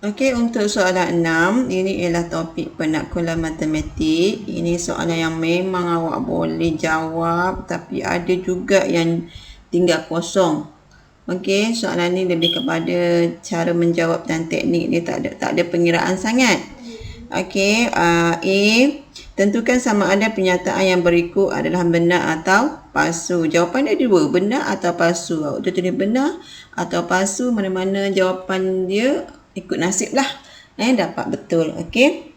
Okey, untuk soalan 6, ini ialah topik penaklukan matematik. Ini soalan yang memang awak boleh jawab, tapi ada juga yang tinggal kosong. Okey, soalan ni lebih kepada cara menjawab dan teknik dia, tak ada pengiraan sangat. Okey, A, tentukan sama ada pernyataan yang berikut adalah benar atau palsu. Jawapan dia dua, benar atau palsu. Awak tulis benar atau palsu, mana-mana jawapan dia ikut nasib lah. Dapat betul. Okey.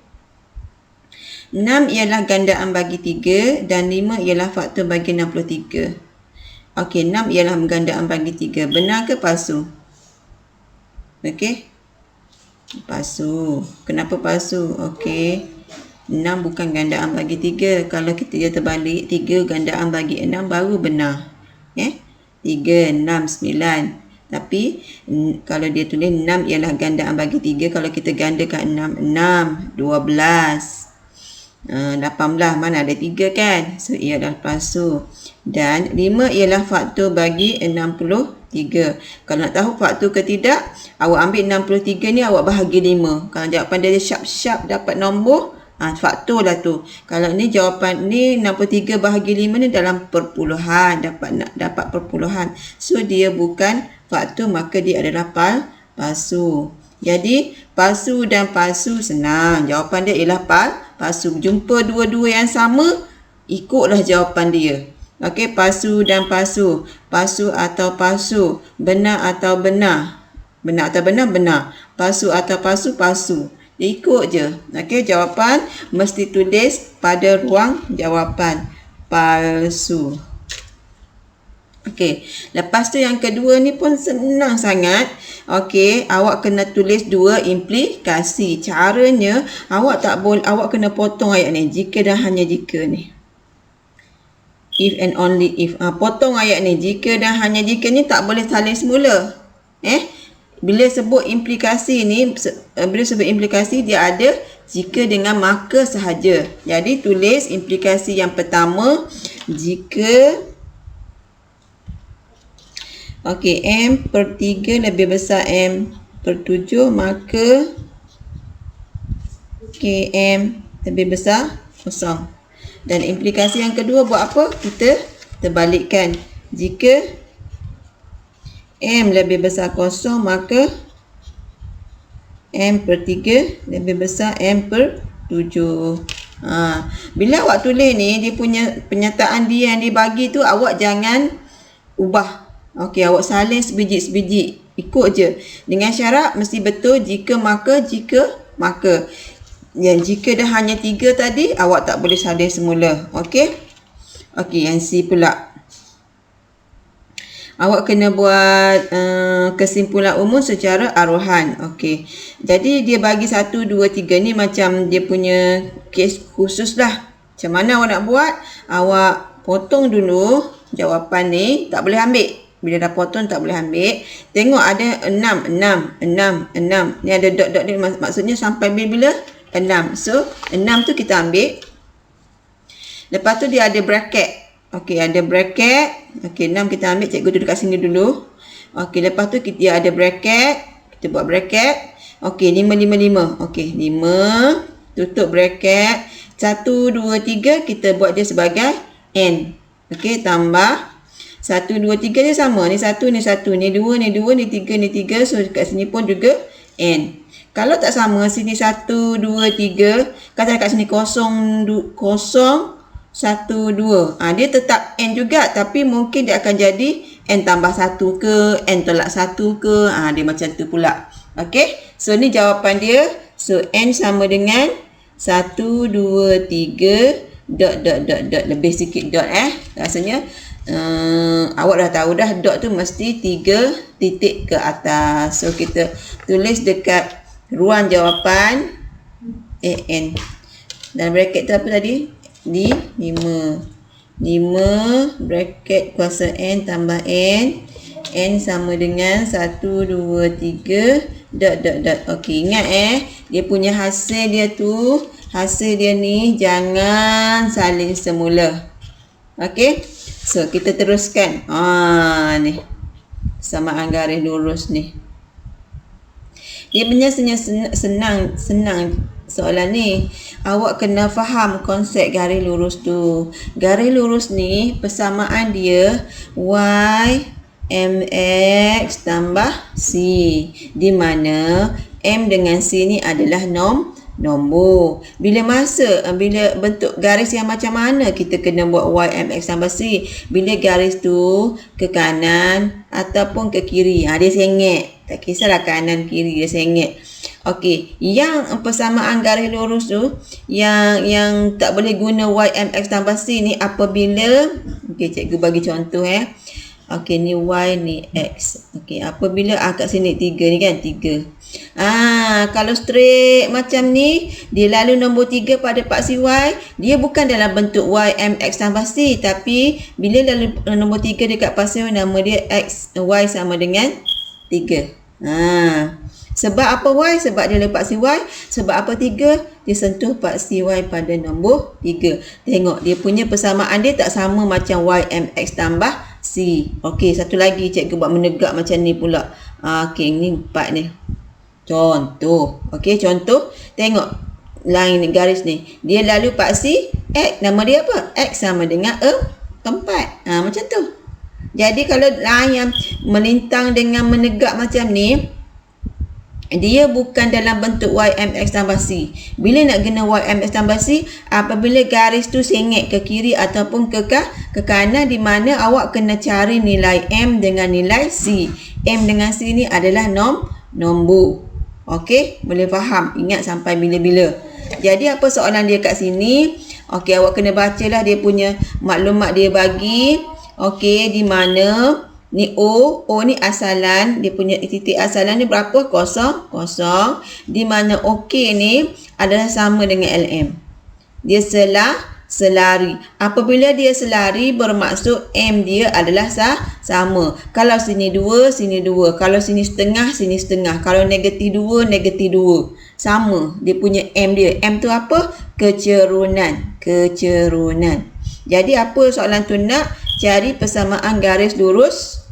6 ialah gandaan bagi 3 dan 5 ialah faktor bagi 63. Okey, 6 ialah gandaan bagi 3. Benar ke palsu? Okey. Palsu. Kenapa palsu? Okey. 6 bukan gandaan bagi 3. Kalau kita terbalik, 3 gandaan bagi 6 baru benar. 3, 6, 9. Tapi kalau dia tulis 6 ialah gandaan bagi 3, kalau kita gandakan 6, 12, 18, mana ada 3 kan? So, ia adalah palsu. Dan 5 ialah faktor bagi 63. Kalau nak tahu faktor ke tidak, awak ambil 63 ni, awak bahagi 5. Kalau jawapan dia sharp-sharp dapat nombor, faktor lah tu. Kalau ni jawapan ni 63 bahagi 5 ni dalam perpuluhan, dapat perpuluhan. So, dia bukan faktor, maka dia adalah palsu. Jadi, palsu dan palsu senang. Jawapan dia ialah palsu. Jumpa dua-dua yang sama, ikutlah jawapan dia. Okey, palsu dan palsu. Palsu atau palsu. Benar atau benar. Benar atau benar, benar. Palsu atau palsu, palsu. Ikut je. Okey, jawapan mesti tulis pada ruang jawapan. Palsu. Okey, lepas tu yang kedua ni pun senang sangat. Okey, awak kena tulis dua implikasi. Caranya, awak kena potong ayat ni. Jika dan hanya jika ni. If and only if. Potong ayat ni. Jika dan hanya jika ni tak boleh saling semula. Bila sebut implikasi ni, dia ada jika dengan maka sahaja. Jadi tulis implikasi yang pertama, jika M per 3 lebih besar M per 7, maka KM lebih besar 0. Dan implikasi yang kedua buat apa? Kita terbalikkan. Jika M lebih besar 0, maka M per 3 lebih besar M per 7. Bila awak tulis ni, dia punya pernyataan dia yang dibagi tu, awak jangan ubah. Okey, awak salin sebiji-sebiji. Ikut je. Dengan syarat mesti betul jika maka, jika maka. Yang jika dah hanya 3 tadi, awak tak boleh salin semula. Okey? Okey, yang C pula. Awak kena buat kesimpulan umum secara aruhan. Okey. Jadi dia bagi 1, 2, 3 ni macam dia punya kes khusus lah. Macam mana awak nak buat? Awak potong dulu jawapan ni. Tak boleh ambil. Bila dah potong tak boleh ambil. Tengok ada 6. Ni ada dot-dot ni, maksudnya sampai bila? 6. So 6 tu kita ambil. Lepas tu dia ada bracket. Okey, ada bracket. Okey, 6 kita ambil. Cikgu duduk kat sini dulu. Okey, lepas tu dia ada bracket. Kita buat bracket. Okey, 5, 5, 5. Okey, 5. Tutup bracket. 1, 2, 3 kita buat dia sebagai N. Okey, tambah 1, 2, 3 dia sama. Ni 1, ni 1. Ni 2, ni 2. Ni 3, ni 3. So, kat sini pun juga N. Kalau tak sama, sini 1, 2, 3. Kata kat sini 0, 1, 2. Dia tetap N juga. Tapi mungkin dia akan jadi N tambah 1 ke, N tolak 1 ke. Dia macam tu pula. Okey. So, ni jawapan dia. So, N sama dengan 1, 2, 3. Dot. Lebih sikit dot rasanya. Awak dah tahu dah dot tu mesti 3 titik ke atas. So kita tulis dekat ruang jawapan AN. Dan bracket tu apa tadi? Di 5 bracket kuasa N tambah N. N sama dengan 1, 2, 3 dot. Okey, ingat dia punya hasil dia tu, hasil dia ni jangan salin semula. Okey. So, kita teruskan. Ni. Samaan garis lurus ni. Dia punya senang soalan ni. Awak kena faham konsep garis lurus tu. Garis lurus ni persamaan dia y mx tambah c, di mana m dengan c ni adalah nombor. Bila bentuk garis yang macam mana kita kena buat y mx tambah c? Bila garis tu ke kanan ataupun ke kiri, dia sengit. Tak kisahlah kanan kiri, dia sengit. Okey, yang persamaan garis lurus tu yang tak boleh guna y mx tambah c ni apabila, okey, cikgu bagi contoh okey, ni y ni x. Okey, apabila kat sini 3 ni kan, 3. Kalau straight macam ni, dia lalu nombor 3 pada paksi y, dia bukan dalam bentuk y mx tambah c, tapi bila lalu nombor 3 dekat paksi y, nama dia y sama dengan 3. Sebab apa y? Sebab dia lepas si y. Sebab apa 3? Dia sentuh paksi y pada nombor 3. Tengok dia punya persamaan dia tak sama macam y mx tambah c. Okey, satu lagi cikgu buat menegak macam ni pula. Okey, ni 4 ni. Contoh. Okey, contoh. Tengok line ni, garis ni. Dia lalu paksi x. Nama dia apa? X sama dengan 4. Macam tu. Jadi kalau line yang melintang dengan menegak macam ni, dia bukan dalam bentuk y mx tambah c. Bila nak guna y mx tambah c, apabila garis tu sengit ke kiri ataupun ke kanan, di mana awak kena cari nilai m dengan nilai c. M dengan c ni adalah nombor. Okey, boleh faham? Ingat sampai bila-bila. Jadi apa soalan dia kat sini? Okey, awak kena bacalah dia punya maklumat dia bagi. Okey, di mana ni O ni asalan, dia punya titik asalan ni berapa? 0, 0. Di mana OK ni adalah sama dengan LM. Dia selari. Apabila dia selari, bermaksud M dia adalah sama. Kalau sini 2, sini 2. Kalau sini setengah, sini setengah. Kalau negatif 2, negatif 2. Sama. Dia punya M dia. M tu apa? Kecerunan. Jadi apa soalan tu nak? Cari persamaan garis lurus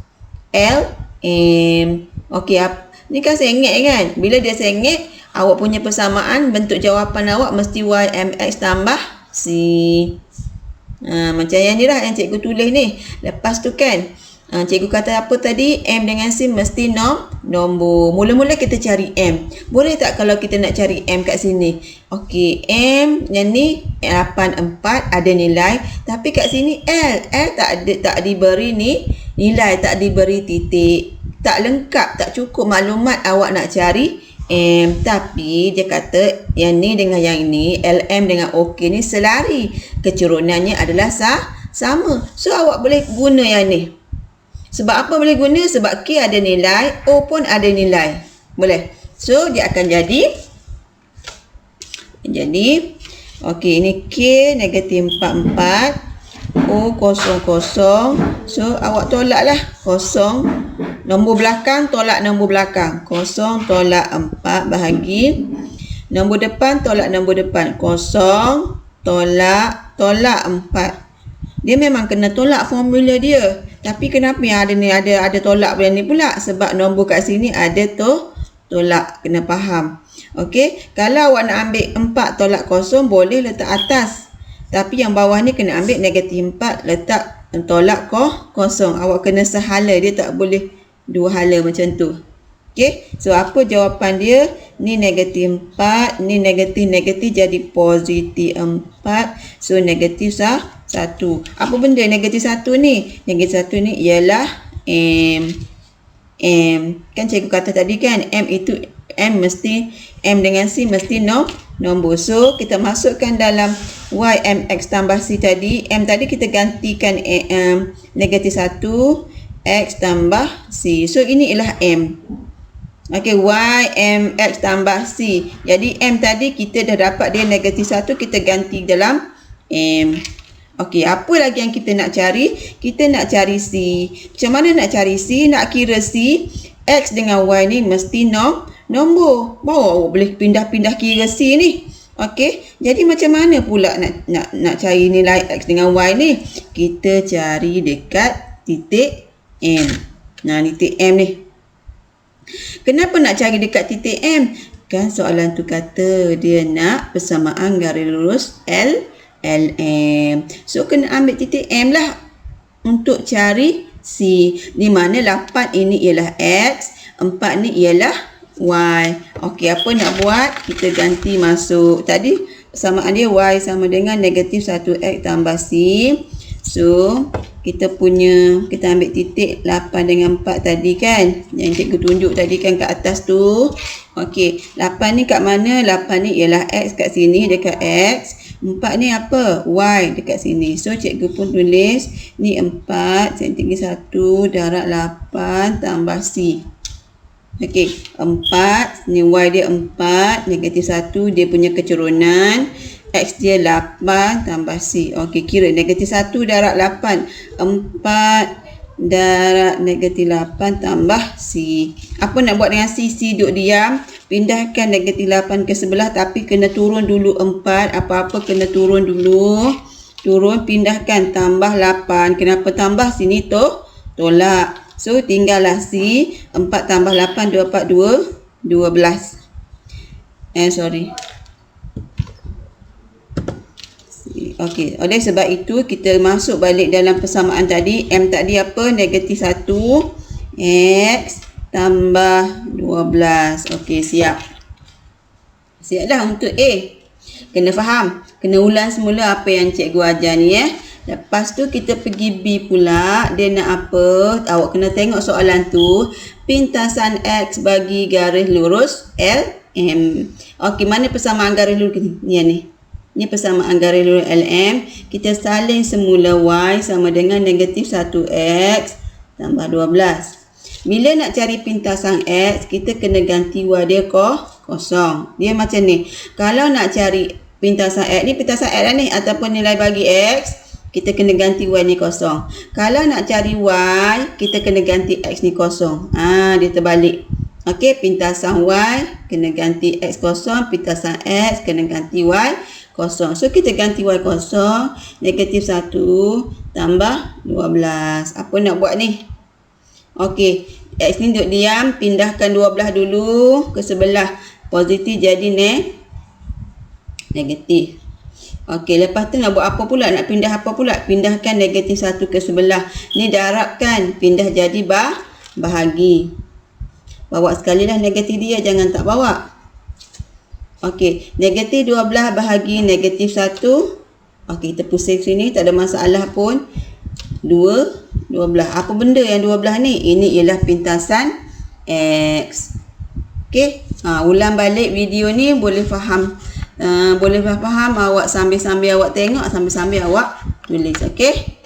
LM. Okey, ni kan sengit kan? Bila dia sengit, awak punya persamaan, bentuk jawapan awak mesti y mx tambah c. Macam yang ni lah yang cikgu tulis ni. Lepas tu kan, cikgu kata apa tadi? M dengan c mesti nombor. Mula-mula kita cari M. Boleh tak kalau kita nak cari M kat sini? Okey, M yang ni 84 ada nilai, tapi kat sini L tak diberi ni nilai, tak diberi titik, tak lengkap, tak cukup maklumat awak nak cari M. Tapi dia kata yang ni dengan yang ni, LM dengan OK ni selari, kecerunannya adalah sama. So awak boleh guna yang ni. Sebab apa boleh guna? Sebab K ada nilai, O pun ada nilai. Boleh. So dia akan jadi okey, ini K negatif 44, O 00. So awak tolaklah 0. Nombor belakang tolak nombor belakang. 0 tolak 4 bahagi nombor depan, tolak nombor depan. 0 tolak 4. Dia memang kena tolak formula dia. Tapi kenapa yang ada tolak yang ni pula? Sebab nombor kat sini ada tolak. Kena faham. Okey, kalau awak nak ambil 4 tolak 0, boleh letak atas. Tapi yang bawah ni kena ambil negatif 4, letak tolak 0. Awak kena sehala, dia tak boleh dua hala macam tu. Okey, so apa jawapan dia? Ni negatif 4, ni negatif jadi positif 4. So negatif 1. Apa benda negatif 1 ni? Negatif 1 ni ialah M. Kan cikgu kata tadi kan, M dengan C mesti nombor. So kita masukkan dalam y mx tambah c tadi. M tadi kita gantikan negatif 1, x tambah c. So ini ialah M. Okey, y mx tambah c. Jadi M tadi kita dah dapat dia negatif 1, kita ganti dalam M. Okey, apa lagi yang kita nak cari? Kita nak cari C. Macam mana nak cari C? Nak kira C, X dengan Y ni mesti nombor. Baru awak boleh pindah-pindah kira C ni. Okey, jadi macam mana pula nak cari nilai X dengan Y ni? Kita cari dekat titik M. Nah, titik M ni. Kenapa nak cari dekat titik M? Kan soalan tu kata dia nak persamaan garis lurus LM. So kena ambil titik M lah untuk cari C. Di mana 8 ini ialah X, 4 ni ialah Y. Okey, apa nak buat? Kita ganti masuk. Tadi persamaan dia Y sama dengan negatif 1X tambah C. So, kita ambil titik 8 dengan 4 tadi kan. Yang cikgu tunjuk tadi kan kat atas tu. Okey, 8 ni kat mana? 8 ni ialah X kat sini dekat X. 4 ni apa? Y dekat sini. So, cikgu pun tulis ni 4, cm tinggi 1, darab 8 tambah C. Okey, 4, ni Y dia 4, negatif 1, dia punya kecerunan. X dia 8 tambah C. Okey, kira negatif 1 darab 8. 4 darab negatif 8 tambah C. Apa nak buat dengan C? C duduk diam. Pindahkan negatif 8 ke sebelah tapi kena turun dulu 4. Apa-apa kena turun dulu. Turun, pindahkan, tambah 8. Kenapa tambah? Sini tolak. So, tinggallah C. 4 tambah 8, 2 4, 2, 12. Sorry. Okey, oleh sebab itu kita masuk balik dalam persamaan tadi. M tadi apa? Negatif 1 X tambah 12. Okey, siap. Siap dah untuk A. Kena faham. Kena ulang semula apa yang cikgu ajar ni Lepas tu kita pergi B pula. Dia nak apa? Awak kena tengok soalan tu. Pintasan X bagi garis lurus LM. Okey, mana persamaan garis lurus ni? Ini persamaan garis lurus LM. Kita salin semula Y sama dengan negatif 1X tambah 12. Bila nak cari pintasan X, kita kena ganti Y dia kosong. Dia macam ni. Kalau nak cari pintasan X, ni pintasan X lah ni. Ataupun nilai bagi X, kita kena ganti Y ni kosong. Kalau nak cari Y, kita kena ganti X ni kosong. Dia terbalik. Okey, pintasan Y kena ganti X kosong. Pintasan X kena ganti Y kosong. So, kita ganti Y kosong. Negatif 1 tambah 12. Apa nak buat ni? Okey. X ni duduk diam. Pindahkan 12 dulu ke sebelah. Positif jadi negatif. Okey. Lepas tu nak buat apa pula? Nak pindah apa pula? Pindahkan negatif 1 ke sebelah. Ni darabkan. Pindah jadi bahagi. Bawa sekali lah negatif dia. Jangan tak bawa. Okey, negatif 12 bahagi negatif 1. Okey, kita pusing sini, tak ada masalah pun. 12. Apa benda yang 12 ni? Ini ialah pintasan X. Okey, ulang balik video ni boleh faham. Boleh faham awak sambil-sambil awak tengok, sambil-sambil awak tulis. Okey.